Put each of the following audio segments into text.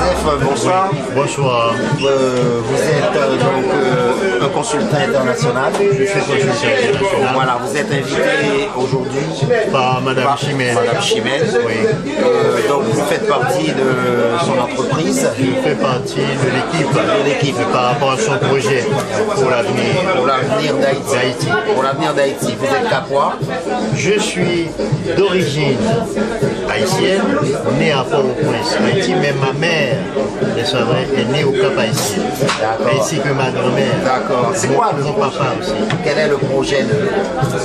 Joseph, bonsoir. Bonsoir. Vous êtes donc un consultant international. Je suis consultant international. Voilà, vous êtes invité aujourd'hui par Madame Chimène. Madame Chimène. Oui. Donc vous faites partie de son entreprise. Je fais partie de l'équipe par rapport à son projet pour l'avenir. Pour l'avenir d'Haïti. Pour l'avenir d'Haïti. Vous êtes capois. Je suis d'origine haïtienne, née à Port-au-Prince, Haïti, mais ma mère, c'est vrai, est née au Cap Haïtien, ainsi que ma grand-mère. D'accord. C'est quoi mon papa aussi? Quel est le projet de...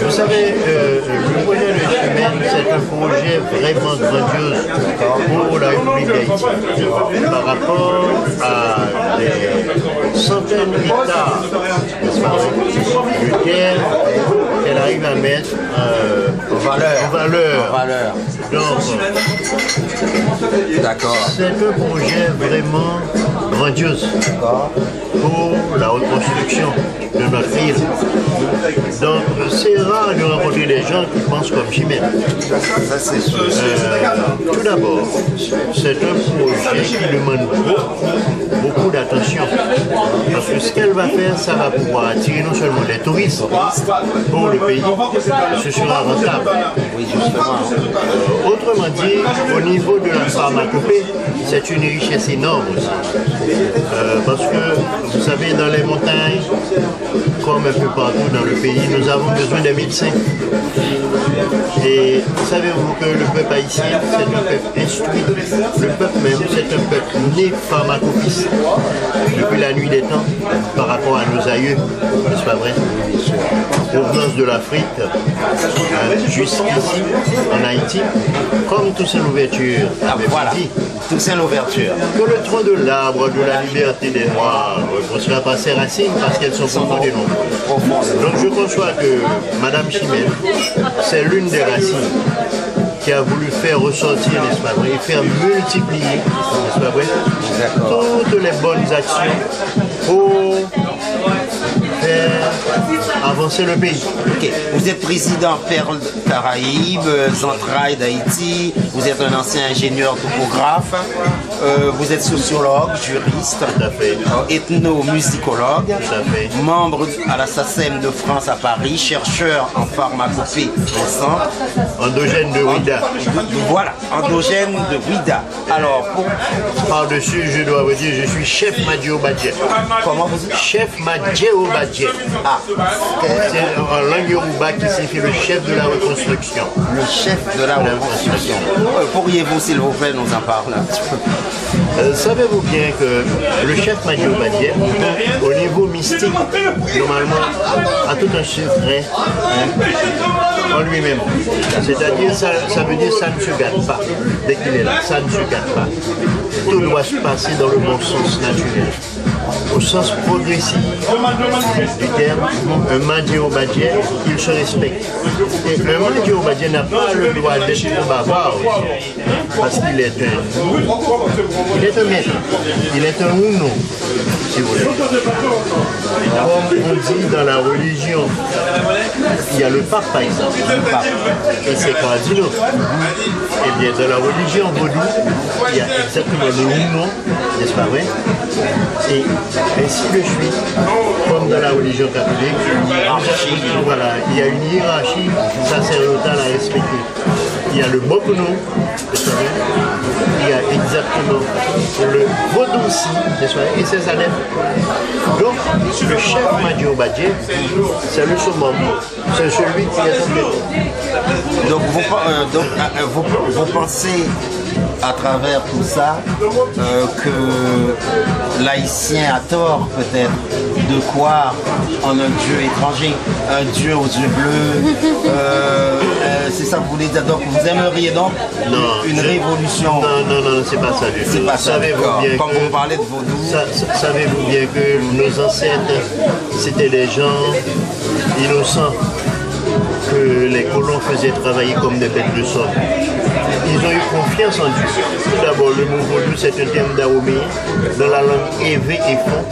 Vous savez, le projet de Chimène, c'est un projet vraiment grandiose pour la République d'Haïti. Par rapport à des centaines d'hectares de terre qu'elle arrive à mettre en valeur. Donc, d'accord. C'est un projet vraiment grandiose pour la reconstruction de notre ville. Donc, c'est rare de rencontrer des gens qui pensent comme Chimène. Ça, c'est sûr. Tout d'abord, c'est un projet qui demande beaucoup d'attention. Parce que ce qu'elle va faire, ça va pouvoir attirer non seulement des touristes pour le pays, ce sera rentable. Oui, justement. Autrement dit, au niveau de la pharmacopée, c'est une richesse énorme aussi. Parce que, vous savez, dans les montagnes, comme un peu partout dans le pays, nous avons besoin des médecins. Et savez-vous que le peuple haïtien, c'est un peuple instruit. Le peuple même, c'est un peuple né pharmacopiste depuis la nuit des temps par rapport à nos aïeux, n'est-ce pas vrai? Provenance de l'Afrique jusqu'ici, en Haïti, comme Toussaint Louverture avait dit. Toussaint Louverture. Que le tronc de l'arbre de la liberté des Noirs ne sera pas ses racines parce qu'elles sont profondes et nombreuses. Donc je conçois que Madame Chimène, c'est l'une des racines qui a voulu faire ressortir, n'est-ce pas vrai, et faire multiplier, n'est-ce pas vrai, toutes les bonnes actions pour faire avancer le pays. Ok, vous êtes président Perle Caraïbes, Entrailles d'Haïti, vous êtes un ancien ingénieur topographe, vous êtes sociologue, juriste, ethnomusicologue, membre à la SACEM de France à Paris, chercheur en pharmacopée récent. Endogène de Ouida. Voilà, endogène de Ouida. Alors, par-dessus, je dois vous dire, je suis chef Madjeo Badjet. Comment vous dites? Chef Madjeo Badjet. Ah, c'est en langue yoruba qui signifie le chef de la reconstruction. Le chef de la reconstruction. Pourriez-vous, s'il vous plaît, nous en parler un petit peu? Savez-vous bien que le chef Madjeo Badjet, au niveau mystique, normalement, a tout un secret en lui-même. C'est-à-dire, ça veut dire que ça ne se gâte pas. Dès qu'il est là, ça ne se gâte pas. Tout doit se passer dans le bon sens naturel. Au sens progressif du terme, un Madjeo Badjet, il se respecte. Et un Madjeo Badjet n'a pas le droit d'être bavard aussi, parce qu'il est un maître, il est un Uno, si vous voulez. Comme on dit dans la religion, il y a le pape par exemple, et c'est Cardinal. Et bien dans la religion vaudou, il y a exactement le Uno, n'est-ce pas vrai? Et ainsi de suite, comme dans la religion catholique, voilà, il y a une hiérarchie sacerdotale à respecter. Il y a le Bokono, il y a exactement le Vaudouci, et ses adeptes. Donc, le chef Madjeo Badjet, c'est le summum, c'est celui qui est tombé. Donc, vous pensez à travers tout ça que l'haïtien a tort peut-être de croire en un dieu étranger, un dieu aux yeux bleus, c'est ça que vous voulez dire? Donc vous aimeriez donc une révolution? Non, c'est pas ça du tout. C'est pas ça, comme vous parlez de vaudou. Savez-vous bien que nos ancêtres, c'était des gens innocents que les colons faisaient travailler comme des bêtes de somme. Ils ont eu confiance en Dieu. Tout d'abord, le mot vaudou, c'est un terme d'Aomé, dans la langue évé et fond,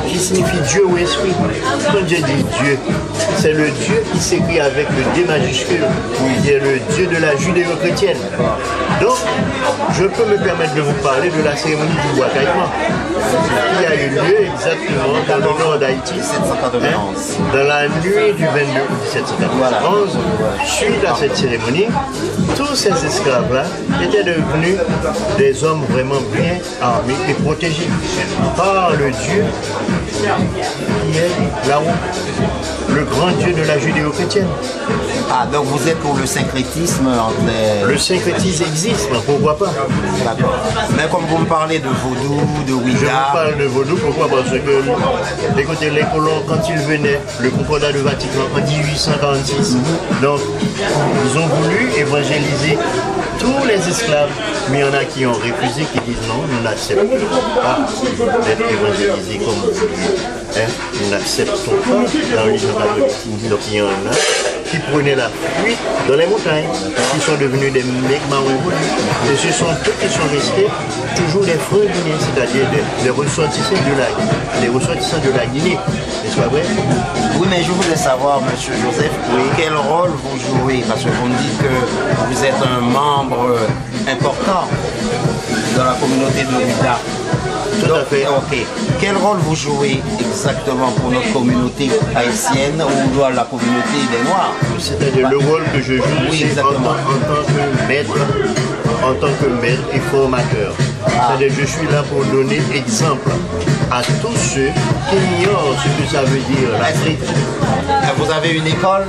qui signifie Dieu ou esprit. Quand Dieu dit Dieu, c'est le Dieu qui s'écrit avec le D majuscule, qui est le Dieu de la judéo-chrétienne. Donc, je peux me permettre de vous parler de la cérémonie du bois caillement, qui a eu lieu exactement dans le nord d'Haïti, dans la nuit du 22 août 1791. Suite à cette cérémonie, tous ces esclaves-là étaient devenus des hommes vraiment bien armés et protégés par le Dieu qui est là-haut, le grand Dieu de la judéo-chrétienne. Ah, donc vous êtes pour le syncrétisme entre les... Le syncrétisme existe, mais pourquoi pas? D'accord. Mais comme vous me parlez de vaudou, de Ouïda... Je vous parle de vaudou, pourquoi? Parce que, écoutez, les colons, quand ils venaient, le concordat de Vatican en 1846, donc ils ont voulu évangéliser tous les esclaves, mais il y en a qui ont refusé, qui disent non, nous n'acceptons pas d'être évangélisés comme vous voulez. Hein? Nous n'acceptons pas la religion catholique. Donc il y en a qui prenaient la fuite dans les montagnes, qui sont devenus des Mi'kmaq et ce sont eux qui sont restés toujours des frères guinéens, c'est-à-dire des ressortissants de la Guinée. N'est-ce pas vrai? Oui, mais je voulais savoir, monsieur Joseph, quel rôle vous jouez, parce que vous me dites que vous êtes un membre important dans la communauté de Ouïda. Tout à fait. Ok. Quel rôle vous jouez exactement pour notre communauté haïtienne ou dans la communauté des Noirs? C'est-à-dire le rôle que je joue, c'est en tant que maître et formateur. C'est-à-dire je suis là pour donner exemple à tous ceux qui ignorent ce que ça veut dire l'Afrique. Vous avez une école?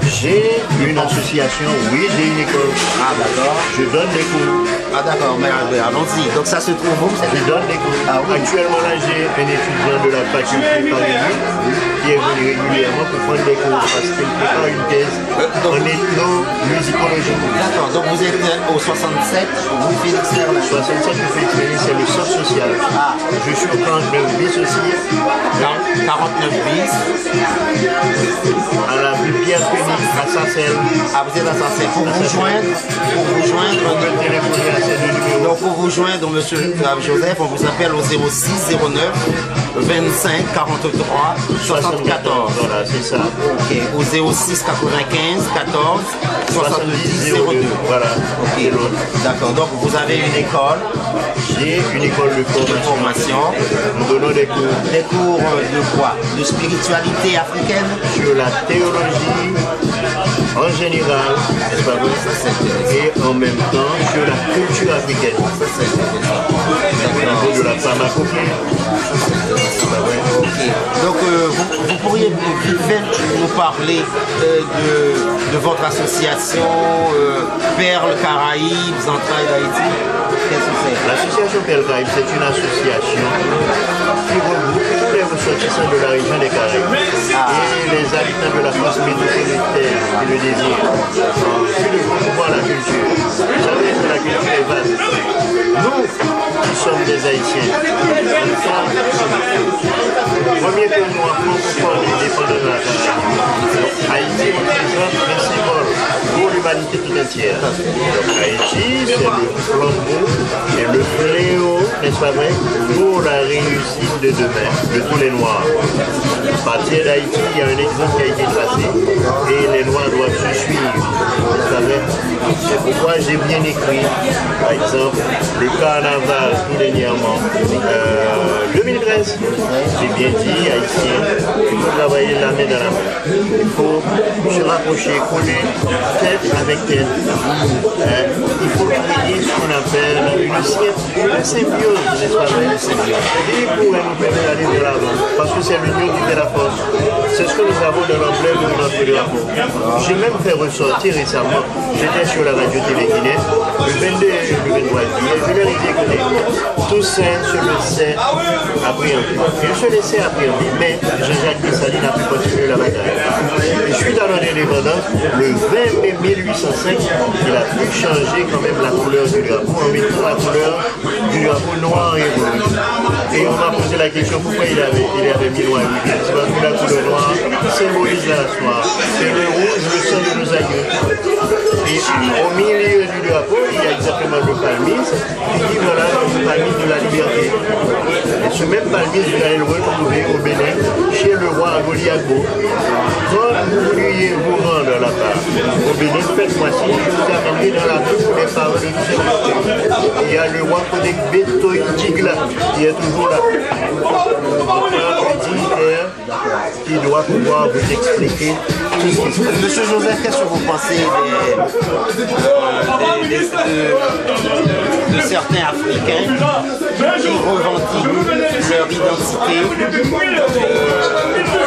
J'ai une association, oui, j'ai une école. Ah, d'accord. Je donne des cours. Ah, d'accord, mais allons-y. Donc ça se trouve où? Je donne des cours. Ah, oui. Actuellement, là, j'ai un étudiant de la faculté Paris qui est venu régulièrement pour prendre des cours parce qu'il prépare une thèse en ethnomusicologie. D'accord, donc vous êtes au 67, vous Félix Merlin. 67, je fais expérience, c'est le centre social. Ah. Je suis au 49 bis aussi. 49 bis. À la rue Pierre Pénic, à Sarcelles. Ah, vous êtes à Sarcelles. Pour vous joindre, on peut téléphoner à ces deux numéros. donc pour vous joindre, monsieur Joseph, on vous appelle au 06 09 25 43 74. Voilà, c'est ça. Ok, au 06 95 14 70 02. Voilà. Ok, d'accord. Donc vous avez une école. J'ai une école de formation. Nous donnons des cours. Des cours de quoi? De spiritualité africaine? Sur la théologie en général, n'est-ce pas vrai? Et en même temps sur la culture africaine. Au niveau de la pharmacopée. Okay. Donc vous pourriez nous parler de votre association Perle Caraïbes, Entrailles d'Haïti. Qu'est-ce que c'est? L'association Perle Caraïbes, c'est une association qui regroupe tous les ressortissants de la région des Caraïbes et les habitants de la France métropolitaine qui le désirent. Qui le promouvoir la culture. Vous savez que la culture est vaste. Nous, qui sommes des Haïtiens, nous sommes premier tournoi francophone indépendant de la Caraïbe. Haïti représente un symbole pour l'humanité tout entière. Donc Haïti, c'est le flambeau et le fléau, n'est-ce pas vrai, pour la réussite de demain, de tous les Noirs. À partir d'Haïti, il y a un exemple qui a été tracé et les Noirs doivent se suivre. Vous savez, c'est pourquoi j'ai bien écrit, par exemple, le carnaval tout dernièrement, 2013. J'ai bien dit, Haïtien, il faut travailler la main dans la main. Il faut se rapprocher, coller tête avec tête. Il faut créer ce qu'on appelle une symbiose, n'est-ce pas vrai? Et pour nous permettre d'aller de l'avant, parce que c'est l'union qui fait la force. C'est ce que nous avons dans l'emblème de notre drapeau. J'ai même fait ressortir récemment, j'étais sur la radio-télé Guinée, le 22 et le 23 juillet, je leur ai dit, écoutez, Toussaint se laissait appréhender. Il se laissait appréhender, mais Jean-Jacques Dessalines n'a pu continuer la bataille. Et suite à notre indépendance, le 20 mai 1805, il a pu changer quand même la couleur du drapeau en mettant la couleur du drapeau noir et rouge. Et on m'a posé la question pourquoi il avait mis noir et rouge. C'est parce que la couleur noire symbolise la soie. Et le rouge, le sang de nos aïeux. Et au milieu du drapeau, il y a exactement le palmis qui dit voilà le palmis de la liberté. Et ce même palmis, vous allez le retrouver au Bénin, chez le roi à Goliago. Quand vous vouliez vous rendre là-bas, au Bénin, faites-moi si je vous amènerai dans la rue pour les paroles de Dieu. Il y a le roi Kodek Betoy Tigla qui est toujours là. Qui doit pouvoir vous expliquer tout ce qui se passe. Monsieur Joseph, qu'est-ce que vous pensez de certains Africains qui revendiquent leur identité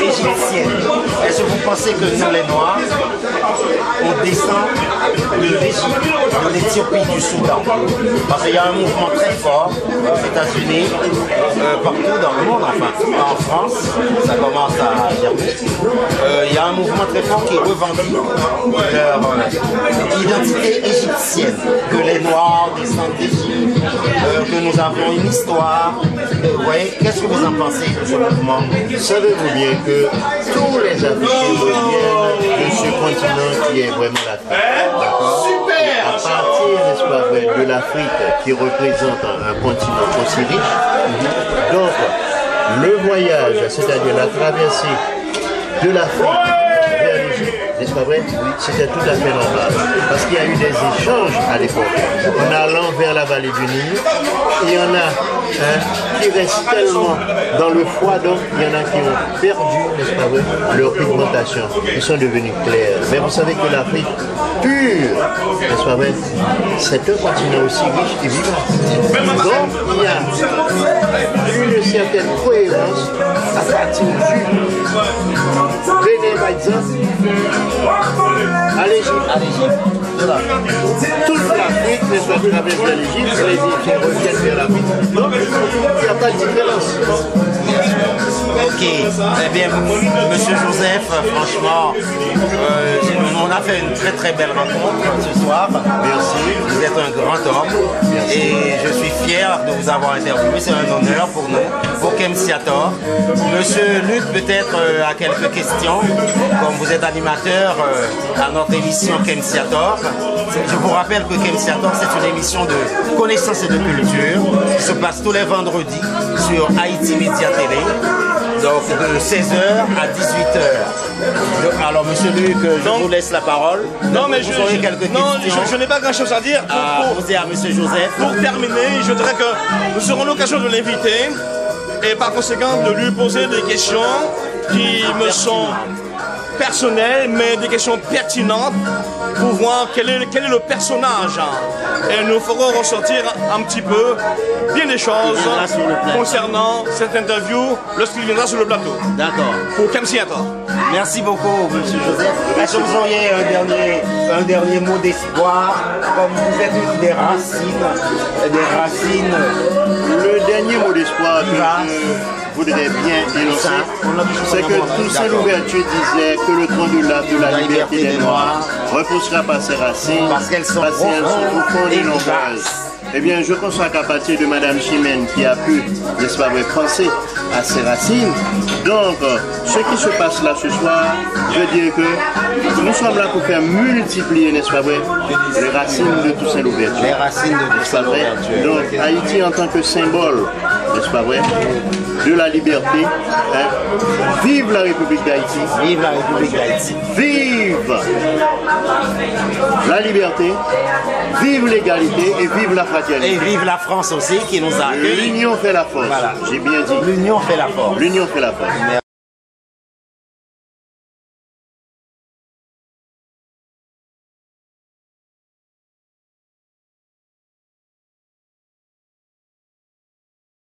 égyptienne? Est-ce que vous pensez que nous, les Noirs, on descend de l'Égypte, de l'Éthiopie, du Soudan? Parce qu'il y a un mouvement très fort aux États-Unis, partout dans le monde, enfin, en France, ça commence à germer. Il y a un mouvement très fort qui revendique leur identité égyptienne, que les Noirs descendent d'Égypte, que nous avons une histoire. Vous voyez, qu'est-ce que vous en pensez de ce mouvement? Savez-vous bien que tous les Africains reviennent de ce continent qui est vraiment l'Afrique? D'accord? À partir, n'est-ce pas vrai, de l'Afrique qui représente un continent aussi riche, donc le voyage, c'est-à-dire la traversée de l'Afrique vers l'Égypte, n'est-ce pas vrai? C'était tout à fait normal. Parce qu'il y a eu des échanges à l'époque. En allant vers la vallée du Nil, il y en a qui restent tellement dans le froid, donc il y en a qui ont perdu, n'est-ce pas vrai, leur pigmentation. Ils sont devenus clairs. Mais vous savez que l'Afrique pure, n'est-ce pas vrai, c'est un continent aussi riche et vivant. Donc il y a une certaine cohérence à partir du Bénin, par exemple, à l'Égypte. Toute l'Afrique, n'est-ce pas, traverse l'Égypte, les Égyptiens reviennent vers l'Afrique. Donc, il n'y a pas de différence. Ok, eh bien, Monsieur Joseph, franchement, on a fait une très très belle rencontre ce soir. Merci. Vous êtes un grand homme. Merci. Et je suis fier de vous avoir interviewé. C'est un honneur pour nous, pour KemSeaTor. Monsieur Luc, peut-être a quelques questions. Comme vous êtes animateur à notre émission KemSeaTor. Je vous rappelle que KemSeaTor, c'est une émission de connaissance et de culture qui se passe tous les vendredis sur Haïti Média Télé. Donc de 16h à 18h. Alors monsieur Luc, je vous laisse la parole. Non, mais vous aurez quelques questions. Je n'ai pas grand chose à dire. Pour poser à monsieur Joseph. Pour terminer, je dirais que nous aurons l'occasion de l'inviter et par conséquent de lui poser des questions qui me sont personnelles, mais des questions pertinentes pour voir quel est le personnage. Et nous ferons ressortir un petit peu bien des choses concernant cette interview lorsqu'il viendra sur le plateau. D'accord. Pour KemSeaTor. Merci beaucoup, monsieur Joseph. Est-ce que vous auriez un dernier mot d'espoir, comme vous êtes une des racines. Le dernier mot d'espoir que je voudrais bien énoncer, c'est que Toussaint Louverture disait que le trône de la liberté des Noirs reposera par ses racines, parce qu'elles sont profondes et nombreuses. Eh bien, je constate qu'à partir de Madame Chimène qui a pu, n'est-ce pas, penser à ses racines. Donc, ce qui se passe là ce soir, veut dire que nous sommes là pour faire multiplier, n'est-ce pas vrai, les racines de Toussaint Louverture. Les racines de Toussaint Louverture. Donc, Haïti en tant que symbole, n'est-ce pas vrai, de la liberté. Vive la République d'Haïti. Vive la République d'Haïti. Vive la liberté, vive l'égalité et vive la fraternité. Et vive la France aussi qui nous a accueillis. L'union fait la force. Voilà. J'ai bien dit. L'union fait la force. L'union fait la force.